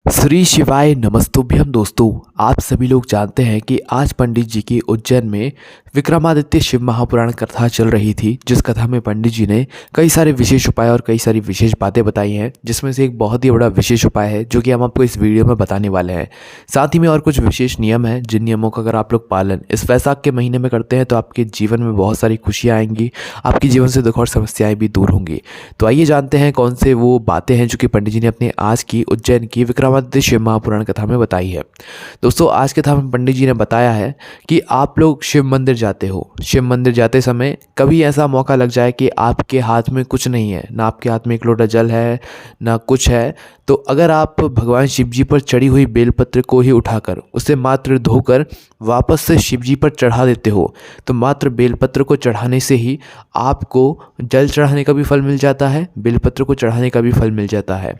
श्री शिवाय नमस्तुभ्यम। दोस्तों, आप सभी लोग जानते हैं कि आज पंडित जी की उज्जैन में विक्रमादित्य शिव महापुराण कथा चल रही थी, जिस कथा में पंडित जी ने कई सारे विशेष उपाय और कई सारी विशेष बातें बताई हैं, जिसमें से एक बहुत ही बड़ा विशेष उपाय है जो कि हम आपको इस वीडियो में बताने वाले हैं। साथ ही में और कुछ विशेष नियम हैं, जिन नियमों का अगर आप लोग पालन इस वैशाख के महीने में करते हैं तो आपके जीवन में बहुत सारी खुशियाँ आएंगी, आपके जीवन से दुख और समस्याएं भी दूर होंगी। तो आइए जानते हैं कौन से वो बातें हैं जो कि पंडित जी ने अपने आज की उज्जैन की विक्रमादित्य शिव महापुराण कथा में बताई है। दोस्तों, आज कथा में पंडित जी ने बताया है कि आप लोग शिव मंदिर जाते हो, शिव मंदिर जाते समय कभी ऐसा मौका लग जाए कि आपके हाथ में कुछ नहीं है, ना आपके हाथ में एक लोटा जल है ना कुछ है, तो अगर आप भगवान शिव जी पर चढ़ी हुई बेलपत्र को ही उठाकर उसे मात्र धोकर वापस से शिव जी पर चढ़ा देते हो, तो मात्र बेलपत्र को चढ़ाने से ही आपको जल चढ़ाने का भी फल मिल जाता है, बेलपत्र को चढ़ाने का भी फल मिल जाता है।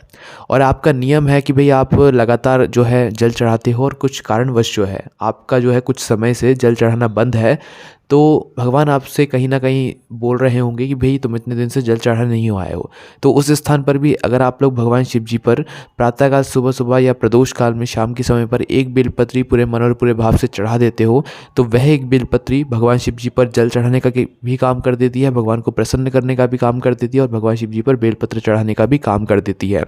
और आपका नियम है कि भाई आप लगातार जो है जल चढ़ाते हो और कुछ कारणवश जो है आपका जो है कुछ समय से जल चढ़ाना बंद है, तो भगवान आपसे कहीं ना कहीं बोल रहे होंगे कि भाई तुम इतने दिन से जल चढ़ा नहीं आए हो। तो उस स्थान पर भी अगर आप लोग भगवान शिव जी पर प्रातःकाल सुबह सुबह या प्रदोष काल में शाम के समय पर एक बेलपत्री पूरे मन और पूरे भाव से चढ़ा देते हो, तो वह एक बेलपत्री भगवान शिव जी पर जल चढ़ाने का भी काम कर देती है, भगवान को प्रसन्न करने का भी काम कर देती है और भगवान शिव जी पर बेलपत्र चढ़ाने का भी काम कर देती है।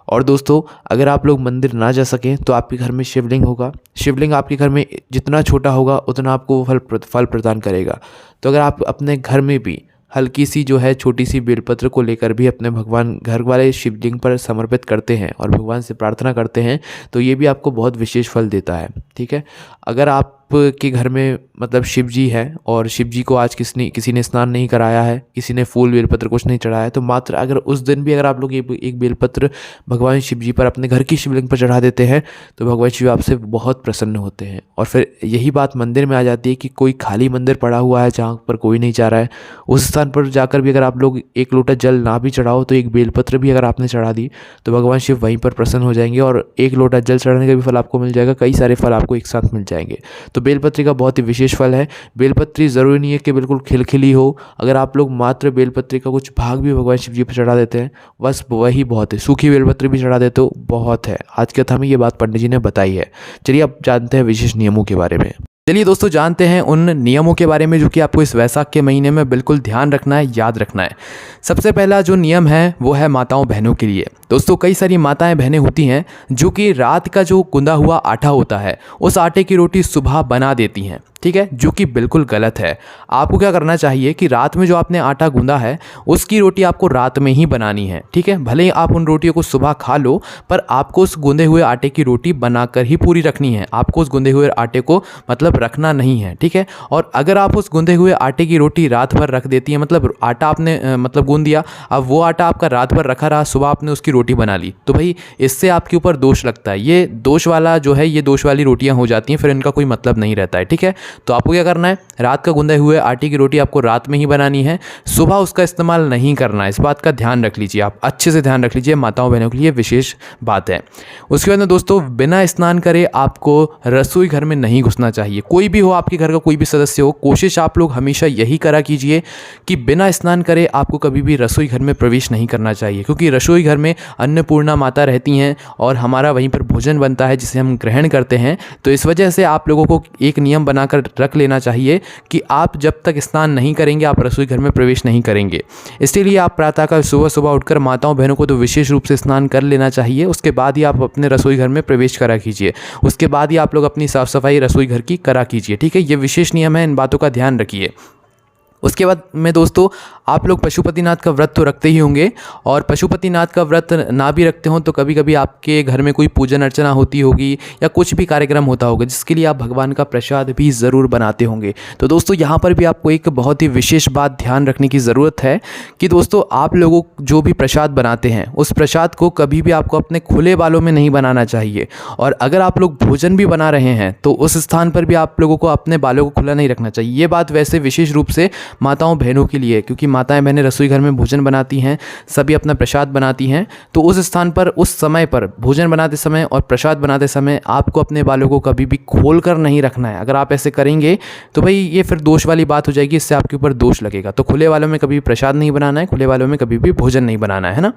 और दोस्तों, अगर आप लोग मंदिर ना जा सकें तो आपके घर में शिवलिंग होगा। शिवलिंग आपके घर में जितना छोटा होगा उतना आपको वो फल प्रदान करेगा। तो अगर आप अपने घर में भी हल्की सी जो है छोटी सी बेलपत्र को लेकर भी अपने भगवान घर वाले शिवलिंग पर समर्पित करते हैं और भगवान से प्रार्थना करते हैं, तो ये भी आपको बहुत विशेष फल देता है। ठीक है, अगर आप के घर में मतलब शिव जी है और शिव जी को आज किसी ने स्नान नहीं कराया है, किसी ने फूल बेलपत्र कुछ नहीं चढ़ाया है, तो मात्र अगर उस दिन भी अगर आप लोग एक बेलपत्र भगवान शिव जी पर अपने घर की शिवलिंग पर चढ़ा देते हैं, तो भगवान शिव आपसे बहुत प्रसन्न होते हैं। और फिर यही बात मंदिर में आ जाती है कि कोई खाली मंदिर पड़ा हुआ है जहाँ पर कोई नहीं जा रहा है, उस स्थान पर जाकर भी अगर आप लोग एक लोटा जल ना भी चढ़ाओ तो एक बेलपत्र भी अगर आपने चढ़ा दी तो भगवान शिव वहीं पर प्रसन्न हो जाएंगे और एक लोटा जल चढ़ाने का भी फल आपको मिल जाएगा, कई सारे फल आपको एक साथ मिल जाएंगे। तो बेलपत्री का बहुत ही विशेष फल है। बेलपत्री ज़रूरी नहीं है कि बिल्कुल खिलखिली हो, अगर आप लोग मात्र बेलपत्री का कुछ भाग भी भगवान शिव जी पर चढ़ा देते हैं बस वही बहुत है। सूखी बेलपत्री भी चढ़ा देते हो बहुत है। आज की कथा में ये बात पंडित जी ने बताई है। चलिए अब जानते हैं विशेष नियमों के बारे में। चलिए दोस्तों, जानते हैं उन नियमों के बारे में जो कि आपको इस वैशाख के महीने में बिल्कुल ध्यान रखना है, याद रखना है। सबसे पहला जो नियम है वो है माताओं बहनों के लिए। दोस्तों, कई सारी माताएं बहनें होती हैं जो कि रात का जो गूंदा हुआ आटा होता है उस आटे की रोटी सुबह बना देती हैं, ठीक है, जो कि बिल्कुल गलत है। आपको क्या करना चाहिए कि रात में जो आपने आटा गूंदा है उसकी रोटी आपको रात में ही बनानी है, ठीक है। भले ही आप उन रोटियों को सुबह खा लो, पर आपको उस गूंदे हुए आटे की रोटी बनाकर ही पूरी रखनी है। आपको उस गूंदे हुए आटे को मतलब रखना नहीं है, ठीक है। और अगर आप उस गूंदे हुए आटे की रोटी रात भर रख देती हैं, मतलब आटा आपने मतलब गूंद दिया, अब वो आटा आपका रात भर रखा रहा, सुबह आपने उसकी रोटी बना ली, तो भाई इससे आपके ऊपर दोष लगता है। ये दोष वाला जो है, ये दोष वाली रोटियां हो जाती हैं, फिर इनका कोई मतलब नहीं रहता है, ठीक है। तो आपको क्या करना है, रात का गूंदे हुए आटे की रोटी आपको रात में ही बनानी है, सुबह उसका इस्तेमाल नहीं करना है। इस बात का ध्यान रख लीजिए, आप अच्छे से ध्यान रख लीजिए, माताओं बहनों के लिए विशेष बात है। उसके बाद में दोस्तों, बिना स्नान करे आपको रसोई घर में नहीं घुसना चाहिए। कोई भी हो, आपके घर का कोई भी सदस्य हो, कोशिश आप लोग हमेशा यही करा कीजिए कि बिना स्नान करे आपको कभी भी रसोई घर में प्रवेश नहीं करना चाहिए, क्योंकि रसोई घर में अन्नपूर्णा माता रहती हैं और हमारा वहीं पर भोजन बनता है जिसे हम ग्रहण करते हैं। तो इस वजह से आप लोगों को एक नियम बनाकर रख लेना चाहिए कि आप जब तक स्नान नहीं करेंगे आप रसोई घर में प्रवेश नहीं करेंगे। इसलिए आप प्रातःकाल सुबह सुबह उठकर माताओं बहनों को तो विशेष रूप से स्नान कर लेना चाहिए, उसके बाद ही आप अपने रसोई घर में प्रवेश करा कीजिए, उसके बाद ही आप लोग अपनी साफ़ सफाई रसोई घर की करा कीजिए, ठीक है। ये विशेष नियम है, इन बातों का ध्यान रखिए। उसके बाद में दोस्तों, आप लोग पशुपतिनाथ का व्रत तो रखते ही होंगे, और पशुपतिनाथ का व्रत ना भी रखते हो तो कभी कभी आपके घर में कोई पूजन अर्चना होती होगी या कुछ भी कार्यक्रम होता होगा जिसके लिए आप भगवान का प्रसाद भी ज़रूर बनाते होंगे। तो दोस्तों, यहाँ पर भी आपको एक बहुत ही विशेष बात ध्यान रखने की ज़रूरत है कि दोस्तों, आप लोगों जो भी प्रसाद बनाते हैं उस प्रसाद को कभी भी आपको अपने खुले बालों में नहीं बनाना चाहिए। और अगर आप लोग भोजन भी बना रहे हैं तो उस स्थान पर भी आप लोगों को अपने बालों को खुला नहीं रखना चाहिए। ये बात वैसे विशेष रूप से माताओं बहनों के लिए, क्योंकि माताएं बहनें रसोई घर में भोजन बनाती हैं, सभी अपना प्रसाद बनाती हैं। तो उस स्थान पर, उस समय पर भोजन बनाते समय और प्रसाद बनाते समय आपको अपने बालों को कभी भी खोल कर नहीं रखना है। अगर आप ऐसे करेंगे तो भाई ये फिर दोष वाली बात हो जाएगी, इससे आपके ऊपर दोष लगेगा। तो खुले वालों में कभी प्रसाद नहीं बनाना है, खुले वालों में कभी भी भोजन नहीं बनाना है ना।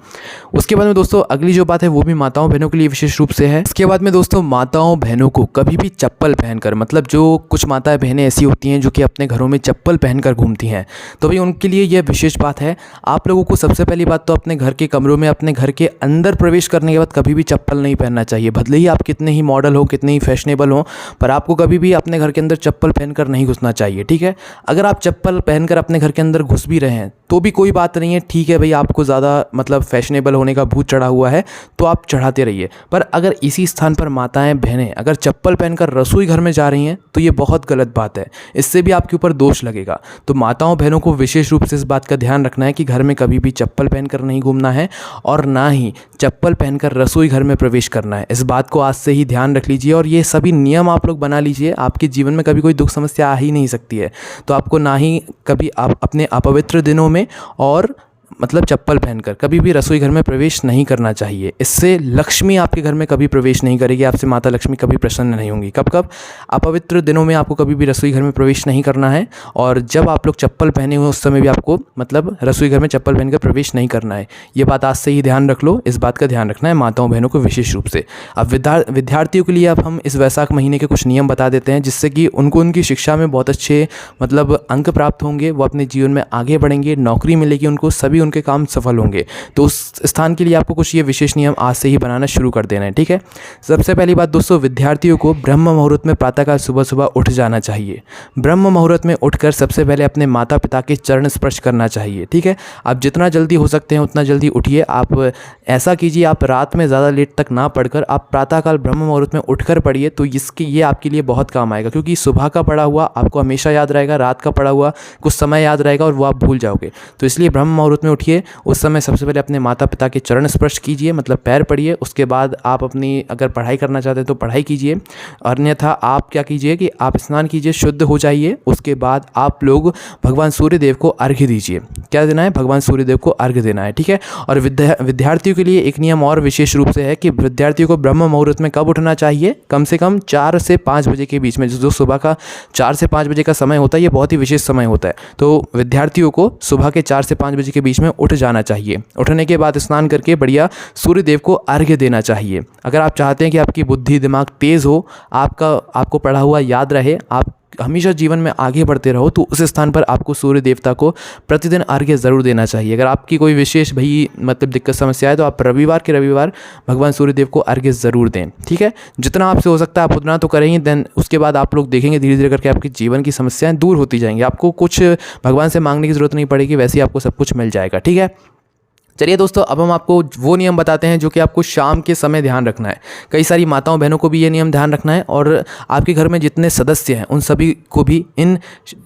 उसके बाद में दोस्तों अगली जो बात है वो भी माताओं बहनों के लिए विशेष रूप से है। इसके बाद में दोस्तों माताओं बहनों को कभी भी चप्पल पहनकर, मतलब जो कुछ माताएं बहनें ऐसी होती हैं जो कि अपने घरों में चप्पल पहनकर घूमती हैं, तो भाई उनके लिए यह विशेष बात है। आप लोगों को सबसे पहली बात तो अपने घर के कमरों में, अपने घर के अंदर प्रवेश करने के बाद कभी भी चप्पल नहीं पहनना चाहिए। भले ही आप कितने ही मॉडल हो, कितने ही फैशनेबल हो, पर आपको कभी भी अपने घर के अंदर चप्पल पहनकर नहीं घुसना चाहिए, ठीक है। अगर आप चप्पल पहनकर अपने घर के अंदर घुस भी रहे हैं तो भी कोई बात नहीं है, ठीक है भाई, आपको ज़्यादा मतलब फैशनेबल होने का भूत चढ़ा हुआ है तो आप चढ़ाते रहिए। पर अगर इसी स्थान पर माताएं बहनें अगर चप्पल पहनकर रसोई घर में जा रही हैं तो ये बहुत गलत बात है, इससे भी आपके ऊपर दोष लगेगा। तो माताओं बहनों को विशेष रूप से इस बात का ध्यान रखना है कि घर में कभी भी चप्पल पहनकर नहीं घूमना है और ना ही चप्पल पहनकर रसोई घर में प्रवेश करना है। इस बात को आज से ही ध्यान रख लीजिए और ये सभी नियम आप लोग बना लीजिए। आपके जीवन में कभी कोई दुख समस्या आ ही नहीं सकती है, तो आपको ना ही कभी आप अपने अपवित्र दिनों में और मतलब चप्पल पहनकर कभी भी रसोई घर में प्रवेश नहीं करना चाहिए। इससे लक्ष्मी आपके घर में कभी प्रवेश नहीं करेगी, आपसे माता लक्ष्मी कभी प्रसन्न नहीं होंगी। कब कब? अपवित्र दिनों में आपको कभी भी रसोई घर में प्रवेश नहीं करना है, और जब आप लोग चप्पल पहने हुए उस समय भी आपको मतलब रसोई घर में चप्पल पहनकर प्रवेश नहीं करना है। ये बात आज से ही ध्यान रख लो, इस बात का ध्यान रखना है माताओं बहनों को विशेष रूप से। अब विद्यार्थियों के लिए अब हम इस वैशाख महीने के कुछ नियम बता देते हैं, जिससे कि उनको उनकी शिक्षा में बहुत अच्छे मतलब अंक प्राप्त होंगे, वो अपने जीवन में आगे बढ़ेंगे, नौकरी मिलेगी उनको, सभी उनके काम सफल होंगे। तो उस स्थान के लिए आपको कुछ ये विशेष नियम आज से ही बनाना शुरू कर देना है, ठीक है। सबसे पहली बात दोस्तों, विद्यार्थियों को ब्रह्म मुहूर्त में प्रातःकाल सुबह सुबह उठ जाना चाहिए। ब्रह्म मुहूर्त में उठकर सबसे पहले अपने माता पिता के चरण स्पर्श करना चाहिए, ठीक है। आप जितना जल्दी हो सकते हैं उतना जल्दी उठिए। आप ऐसा कीजिए, आप रात में ज़्यादा लेट तक ना पढ़कर आप प्रातःकाल ब्रह्म मुहूर्त में उठकर पढ़िए, तो ये आपके लिए बहुत काम आएगा, क्योंकि सुबह का पढ़ा हुआ आपको हमेशा याद रहेगा, रात का पढ़ा हुआ कुछ समय याद रहेगा और वो आप भूल जाओगे। तो इसलिए ब्रह्म मुहूर्त में उठिए, उस समय सबसे पहले अपने माता पिता के चरण स्पर्श कीजिए, मतलब पैर पड़िए। उसके बाद आप अपनी अगर पढ़ाई करना चाहते हैं तो पढ़ाई कीजिए, अन्यथा आप क्या कीजिए कि आप स्नान कीजिए, शुद्ध हो जाइए। उसके बाद आप लोग भगवान सूर्यदेव को अर्घ्य दीजिए। क्या देना है? भगवान सूर्यदेव को अर्घ्य देना है, ठीक है। और विद्यार्थियों के लिए एक नियम और विशेष रूप से है कि विद्यार्थियों को ब्रह्म मुहूर्त में कब उठना चाहिए? कम से कम 4 से 5 बजे के बीच में। जो सुबह का 4 से 5 बजे का समय होता है, ये बहुत ही विशेष समय होता है। तो विद्यार्थियों को सुबह के 4 से 5 बजे के बीच में उठ जाना चाहिए। उठने के बाद स्नान करके बढ़िया सूर्यदेव को अर्घ्य देना चाहिए। अगर आप चाहते हैं कि आपकी बुद्धि दिमाग तेज़ हो, आपको पढ़ा हुआ याद रहे, आप हमेशा जीवन में आगे बढ़ते रहो, तो उस स्थान पर आपको सूर्य देवता को प्रतिदिन अर्घ्य ज़रूर देना चाहिए। अगर आपकी कोई विशेष मतलब दिक्कत समस्या है तो आप रविवार के रविवार भगवान सूर्यदेव को अर्घ्य ज़रूर दें, ठीक है। जितना आपसे हो सकता है आप उतना तो करेंगे, देन उसके बाद आप लोग देखेंगे धीरे धीरे करके आपके जीवन की समस्याएं दूर होती जाएंगी। आपको कुछ भगवान से मांगने की ज़रूरत नहीं पड़ेगी, वैसे ही आपको सब कुछ मिल जाएगा, ठीक है। चलिए दोस्तों, अब हम आपको वो नियम बताते हैं जो कि आपको शाम के समय ध्यान रखना है। कई सारी माताओं बहनों को भी ये नियम ध्यान रखना है, और आपके घर में जितने सदस्य हैं उन सभी को भी इन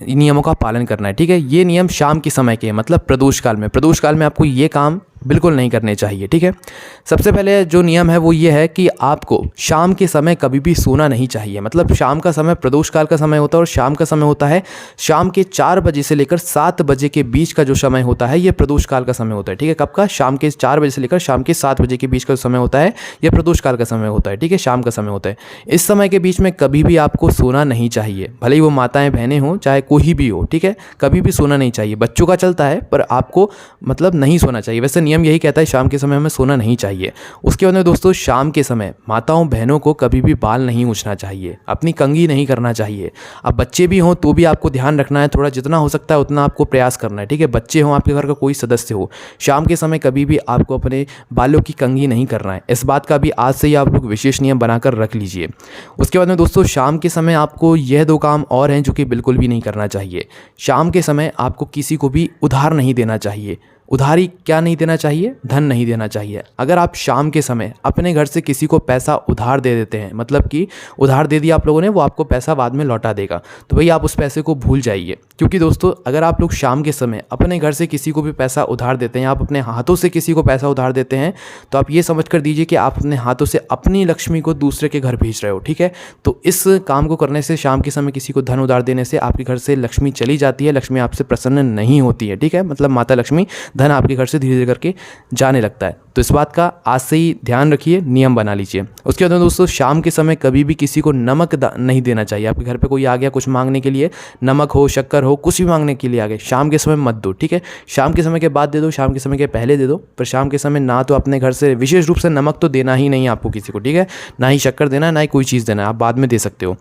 नियमों का पालन करना है, ठीक है। ये नियम शाम के समय के, मतलब प्रदोष काल में आपको ये काम बिल्कुल नहीं करने चाहिए, ठीक है। सबसे पहले जो नियम है वो ये है कि आपको शाम के समय कभी भी सोना नहीं चाहिए। मतलब शाम का समय प्रदोष काल का समय होता है, और शाम का समय होता है शाम के 4 बजे से लेकर 7 बजे के बीच का जो समय होता है, ये प्रदोष काल का समय होता है, ठीक है। कब का? शाम के 4 बजे से लेकर शाम के 7 बजे के बीच का जो समय होता है, ये प्रदोष काल का समय होता है, ठीक है। शाम का समय होता है। इस समय के बीच में कभी भी आपको सोना नहीं चाहिए, भले ही वो माताएं बहनें हों चाहे कोई भी हो, ठीक है। कभी भी सोना नहीं चाहिए। बच्चों का चलता है, पर आपको मतलब नहीं सोना चाहिए। वैसे नियम यही कहता है शाम के समय हमें सोना नहीं चाहिए। उसके बाद में दोस्तों, शाम के समय माताओं बहनों को कभी भी बाल नहीं मूछना चाहिए, अपनी कंघी नहीं करना चाहिए। अब बच्चे भी हों तो भी आपको ध्यान रखना है, थोड़ा जितना हो सकता है उतना आपको प्रयास करना है, ठीक है। बच्चे हों, आपके घर का कोई सदस्य हो, शाम के समय कभी भी आपको अपने बालों की कंघी नहीं करना है। इस बात का भी आज से ही आप लोग विशेष नियम बनाकर रख लीजिए। उसके बाद में दोस्तों, शाम के समय आपको यह 2 काम और हैं जो कि बिल्कुल भी नहीं करना चाहिए। शाम के समय आपको किसी को भी उधार नहीं देना चाहिए। उधारी क्या नहीं देना चाहिए, धन नहीं देना चाहिए। अगर आप शाम के समय अपने घर से किसी को पैसा उधार दे देते हैं, मतलब कि उधार दे दिया आप लोगों ने, वो आपको पैसा बाद में लौटा देगा, तो भाई आप उस पैसे को भूल जाइए। क्योंकि दोस्तों अगर आप लोग शाम के समय अपने घर से किसी को भी पैसा उधार देते हैं, आप अपने हाथों से किसी को पैसा उधार देते हैं, तो आप ये समझ कर दीजिए कि आप अपने हाथों से अपनी लक्ष्मी को दूसरे के घर भेज रहे हो। ठीक है, तो इस काम को करने से, शाम के समय किसी को धन उधार देने से आपके घर से लक्ष्मी चली जाती है, लक्ष्मी आपसे प्रसन्न नहीं होती है। ठीक है, मतलब माता लक्ष्मी धन आपके घर से धीरे धीरे करके जाने लगता है। तो इस बात का आज से ही ध्यान रखिए, नियम बना लीजिए। उसके बाद दोस्तों शाम के समय कभी भी किसी को नमक नहीं देना चाहिए। आपके घर पे कोई आ गया कुछ मांगने के लिए, नमक हो, शक्कर हो, कुछ भी मांगने के लिए आ गए, शाम के समय मत दो। ठीक है, शाम के समय के बाद दे दो, शाम के समय के पहले दे दो, पर शाम के समय ना तो अपने घर से विशेष रूप से नमक तो देना ही नहीं आपको किसी को। ठीक है, ना ही शक्कर देना, ना ही कोई चीज़ देना, आप बाद में दे सकते हो।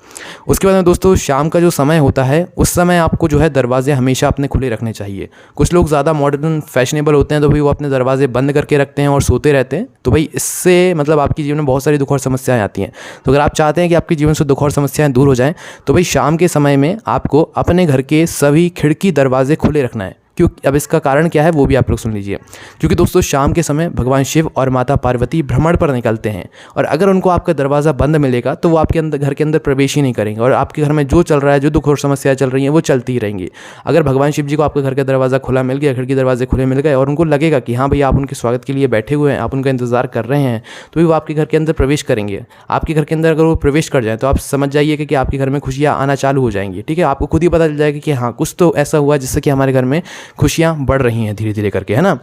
उसके बाद में दोस्तों शाम का जो समय होता है उस समय आपको जो है दरवाजे हमेशा अपने खुले रखने चाहिए। कुछ लोग ज़्यादा मॉडर्न फैशनेबल होते हैं तो भाई वो अपने दरवाजे बंद करके रखते हैं और सोते रहते हैं, तो भाई इससे मतलब आपके जीवन में बहुत सारी दुख और समस्याएं आती हैं। तो अगर आप चाहते हैं कि आपके जीवन से दुख और समस्याएं दूर हो जाएं, तो भाई शाम के समय में आपको अपने घर के सभी खिड़की दरवाजे खुले रखना है। क्यों? अब इसका कारण क्या है वो भी आप लोग सुन लीजिए। क्योंकि दोस्तों शाम के समय भगवान शिव और माता पार्वती भ्रमण पर निकलते हैं, और अगर उनको आपका दरवाज़ा बंद मिलेगा तो वो आपके अंदर घर के अंदर प्रवेश ही नहीं करेंगे, और आपके घर में जो चल रहा है, जो दुख और समस्याएं चल रही हैं वो चलती ही रहेंगी। अगर भगवान शिव जी को आपके घर का दरवाज़ा खुला मिल गया, खिड़की दरवाजे खुले मिल गए, और उनको लगेगा कि हाँ भैया आप उनके स्वागत के लिए बैठे हुए हैं, आप उनका इंतजार कर रहे हैं, तो भी वो आपके घर के अंदर प्रवेश करेंगे। आपके घर के अंदर अगर वो प्रवेश कर जाए तो आप समझ जाइए कि आपके घर में खुशियाँ आना चालू हो जाएंगी। ठीक है, आपको खुद ही पता चल जाएगा कि हाँ कुछ तो ऐसा हुआ जिससे कि हमारे घर में खुशियाँ बढ़ रही हैं धीरे धीरे करके, है ना।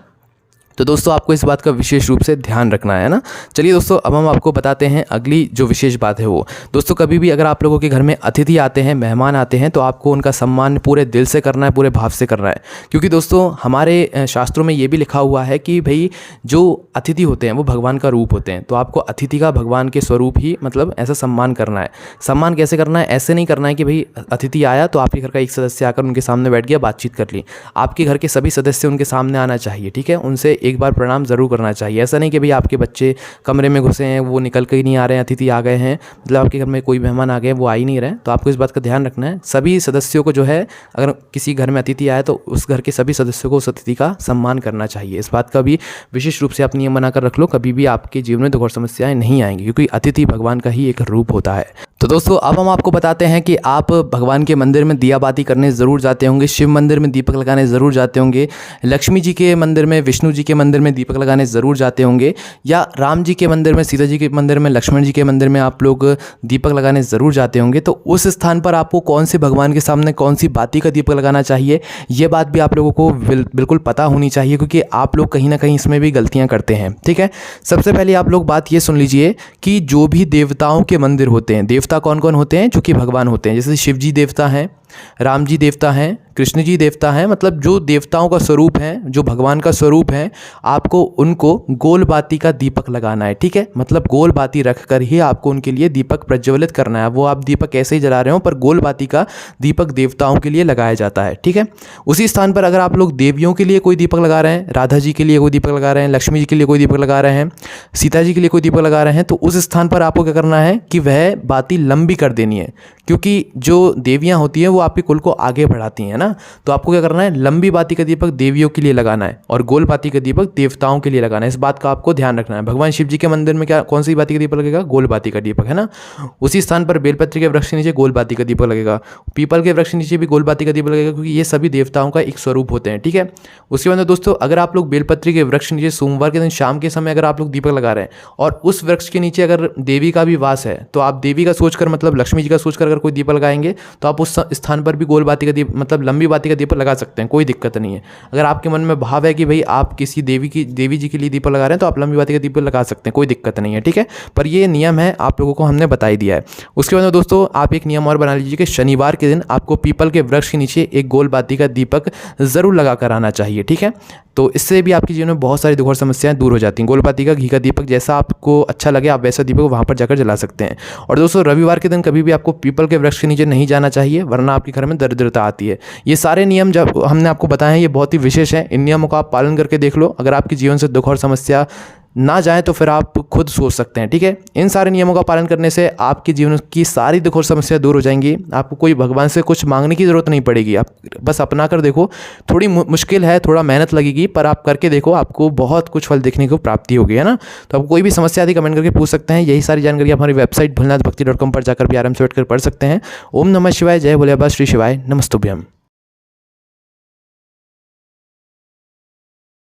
तो दोस्तों आपको इस बात का विशेष रूप से ध्यान रखना है ना। चलिए दोस्तों अब हम आपको बताते हैं अगली जो विशेष बात है वो। दोस्तों कभी भी अगर आप लोगों के घर में अतिथि आते हैं, मेहमान आते हैं, तो आपको उनका सम्मान पूरे दिल से करना है, पूरे भाव से करना है। क्योंकि दोस्तों हमारे शास्त्रों में ये भी लिखा हुआ है कि भाई जो अतिथि होते हैं वो भगवान का रूप होते हैं, तो आपको अतिथि का भगवान के स्वरूप ही मतलब ऐसा सम्मान करना है। सम्मान कैसे करना है? ऐसे नहीं करना है कि भाई अतिथि आया तो आपके घर का एक सदस्य आकर उनके सामने बैठ गया, बातचीत कर ली। आपके घर के सभी सदस्य उनके सामने आना चाहिए। ठीक है, उनसे एक बार प्रणाम जरूर करना चाहिए। ऐसा नहीं कि भाई आपके बच्चे कमरे में घुसे हैं, वो निकल के ही नहीं आ रहे हैं, अतिथि आ गए हैं, मतलब आपके घर में कोई मेहमान आ गए हैं वो आ ही नहीं रहे, तो आपको इस बात का ध्यान रखना है। सभी सदस्यों को जो है, अगर किसी घर में अतिथि आए तो उस घर के सभी सदस्यों को उस अतिथि का सम्मान करना चाहिए। इस बात का भी विशेष रूप से आप नियम बनाकर रख लो, कभी भी आपके जीवन में दुख और समस्याएं नहीं आएंगी, क्योंकि अतिथि भगवान का ही एक रूप होता है। तो दोस्तों अब हम आपको बताते हैं कि आप भगवान के मंदिर में दिया बाती करने ज़रूर जाते होंगे, शिव मंदिर में दीपक लगाने ज़रूर जाते होंगे, लक्ष्मी जी के मंदिर में, विष्णु जी के मंदिर में दीपक लगाने ज़रूर जाते होंगे, या राम जी के मंदिर में, सीता जी के मंदिर में, लक्ष्मण जी के मंदिर में आप लोग दीपक लगाने ज़रूर जाते होंगे। तो उस स्थान पर आपको कौन से भगवान के सामने कौन सी बाती का दीपक लगाना चाहिए, ये बात भी आप लोगों को बिल्कुल पता होनी चाहिए, क्योंकि आप लोग कहीं ना कहीं इसमें भी गलतियाँ करते हैं। ठीक है, सबसे पहले आप लोग बात ये सुन लीजिए कि जो भी देवताओं के मंदिर होते हैं, देवता कौन कौन होते हैं? जो कि भगवान होते हैं, जैसे शिव जी देवता हैं, राम जी देवता हैं, कृष्ण जी देवता हैं, मतलब जो देवताओं का स्वरूप है, जो भगवान का स्वरूप है, आपको उनको गोल बाती का दीपक लगाना है। ठीक है, मतलब गोल बाती रख कर ही आपको उनके लिए दीपक प्रज्वलित करना है। वो आप दीपक कैसे ही जला रहे हो, पर गोल बाती का दीपक देवताओं के लिए लगाया जाता है। ठीक है, उसी स्थान पर अगर आप लोग देवियों के लिए कोई दीपक लगा रहे हैं, राधा जी के लिए कोई दीपक लगा रहे हैं, लक्ष्मी जी के लिए कोई दीपक लगा रहे हैं, सीता जी के लिए कोई दीपक लगा रहे हैं, तो उस स्थान पर आपको क्या करना है कि वह बाती लंबी कर देनी है, क्योंकि जो देवियाँ होती हैं वो आपके कुल को आगे बढ़ाती हैं ना। तो आपको क्या करना है, लंबी बाती का दीपक देवियों के लिए लगाना है और गोल बाती का दीपक देवताओं के लिए लगाना है। इस बात का आपको ध्यान रखना है। भगवान शिव जी के मंदिर में क्या कौन सी बाती का दीपक लगेगा? गोल बाती का दीपक, है ना। उसी स्थान पर बेलपत्र के वृक्ष के नीचे गोल बाती का दीपक लगेगा, पीपल के वृक्ष के नीचे भी गोल बाती का दीपक लगेगा, क्योंकि ये सभी देवताओं का एक स्वरूप होते हैं। ठीक है, उसके बाद दोस्तों अगर आप लोग बेलपत्री के वृक्ष के नीचे सोमवार के दिन शाम के समय अगर आप लोग दीपक लगा रहे हैं और उस वृक्ष के नीचे अगर देवी का भी वास है, तो आप देवी का सोचकर, मतलब लक्ष्मी जी का सोचकर अगर कोई दीपक लगाएंगे तो आप उस स्थान पर भी गोल बाती का दीपक, मतलब लंबी बाती का दीपक लगा सकते हैं, कोई दिक्कत नहीं है। अगर आपके मन में भाव है कि भाई आप किसी देवी जी के लिए दीपक लगा रहे हैं तो आप लंबी बाती का दीपक लगा सकते हैं, कोई दिक्कत नहीं है। ठीक है, पर ये नियम है, आप लोगों को हमने बता ही दिया है। उसके बाद दोस्तों आप एक नियम और बना लीजिए कि शनिवार के दिन आपको पीपल के वृक्ष के नीचे एक गोल बाती का दीपक जरूर लगा कर आना चाहिए। ठीक है, तो इससे भी आपके जीवन में बहुत सारी दुख और समस्याएं दूर हो जाती हैं। गोल बाती का, घी का दीपक, जैसा आपको अच्छा लगे आप वैसा दीपक वहाँ पर जाकर जला सकते हैं। और दोस्तों रविवार के दिन कभी भी आपको पीपल के वृक्ष के नीचे नहीं जाना चाहिए, वरना आपके घर में दरिद्रता आती है। ये सारे नियम जब हमने आपको बताए हैं ये बहुत ही विशेष हैं, इन नियमों का आप पालन करके देख लो। अगर आपके जीवन से दुख और समस्या ना जाएं तो फिर आप खुद सोच सकते हैं, ठीक है। इन सारे नियमों का पालन करने से आपके जीवन की सारी दुख और समस्या दूर हो जाएंगी। आपको कोई भगवान से कुछ मांगने की ज़रूरत नहीं पड़ेगी, आप बस अपना कर देखो। थोड़ी मुश्किल है, थोड़ा मेहनत लगेगी, पर आप करके देखो, आपको बहुत कुछ फल देखने को प्राप्ति होगी, है ना। तो आपको कोई भी समस्या आदि कमेंट करके पूछ सकते हैं। यही सारी जानकारी आप हमारी वेबसाइट भोलेनाथभक्ति.com पर जाकर भी आराम से बैठ कर पढ़ सकते हैं। ओम नमः शिवाय, जय भोले बाबा, श्री शिवाय, नमस्तुभ्यम।